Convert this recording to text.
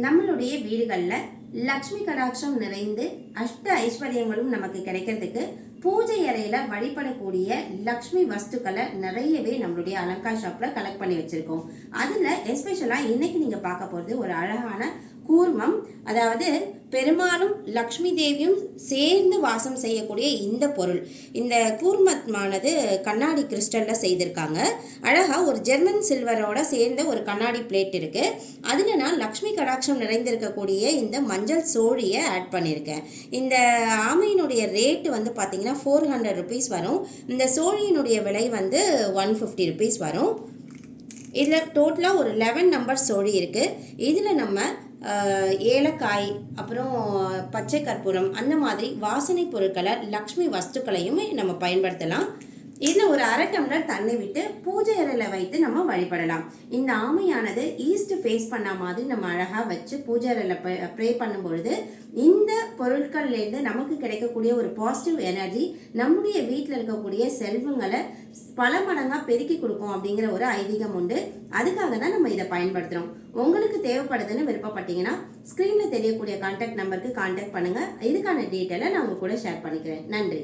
நம்மளுடைய வீடுகளில் லக்ஷ்மி கடாட்சம் நிறைந்து அஷ்ட ஐஸ்வர்யங்களும் நமக்கு கிடைக்கிறதுக்கு பூஜை அறையில வழிபடக்கூடிய லக்ஷ்மி வஸ்துக்களை நிறையவே நம்மளுடைய அலங்கார் ஷாப்ல கலெக்ட் பண்ணி வச்சிருக்கோம். அதுல எஸ்பெஷலா இன்னைக்கு நீங்க பார்க்க போறது ஒரு அழகான கூர்மம். அதாவது பெருமாளும் லக்ஷ்மி தேவியும் சேர்ந்து வாசம் செய்யக்கூடிய இந்த பொருள். இந்த கூர்மமானது கண்ணாடி கிறிஸ்டல்ல செய்திருக்காங்க. அழகா ஒரு ஜெர்மன் சில்வரோட சேர்ந்த ஒரு கண்ணாடி பிளேட் இருக்கு. அதுல நான் லக்ஷ்மி கடாட்சம் நிறைந்திருக்கக்கூடிய இந்த மஞ்சள் சோழியை ஆட் பண்ணியிருக்கேன். இந்த ஆமையினுடைய ரேட்டு வந்து பார்த்தீங்கன்னா 400 ருபீஸ் வரும். இந்த சோழியினுடைய விலை வந்து 150 ருபீஸ் வரும். இதில் டோட்டலாக ஒரு 11 நம்பர் சோழி இருக்குது. இதில் நம்ம ஏலக்காய், அப்புறம் பச்சை கற்பூரம், அந்த மாதிரி வாசனை பொருட்களை லக்ஷ்மி வஸ்துக்களையும் நம்ம பயன்படுத்தலாம். இதில் ஒரு அரை டம்ளர் தண்ணி விட்டு பூஜை அறையில் வைத்து நம்ம வழிபடலாம். இந்த ஆமையானது ஈஸ்ட் ஃபேஸ் பண்ண மாதிரி நம்ம அழகாக வச்சு பூஜை அறையில் ப்ரே பண்ணும் பொழுது இந்த பொருட்கள்லேருந்து நமக்கு கிடைக்கக்கூடிய ஒரு பாசிட்டிவ் எனர்ஜி நம்முடைய வீட்டில் இருக்கக்கூடிய செல்வங்களை பல மடங்காக பெருக்கி கொடுக்கும் அப்படிங்கிற ஒரு ஐதீகம் உண்டு. அதுக்காக தான் நம்ம இதை பயன்படுத்துகிறோம். உங்களுக்கு தேவைப்படுதுன்னு விருப்பப்பட்டீங்கன்னா ஸ்க்ரீனில் தெரியக்கூடிய கான்டாக்ட் நம்பருக்கு கான்டாக்ட் பண்ணுங்கள். இதுக்கான டீட்டெயிலை நான் உங்க கூட ஷேர் பண்ணிக்கிறேன். நன்றி.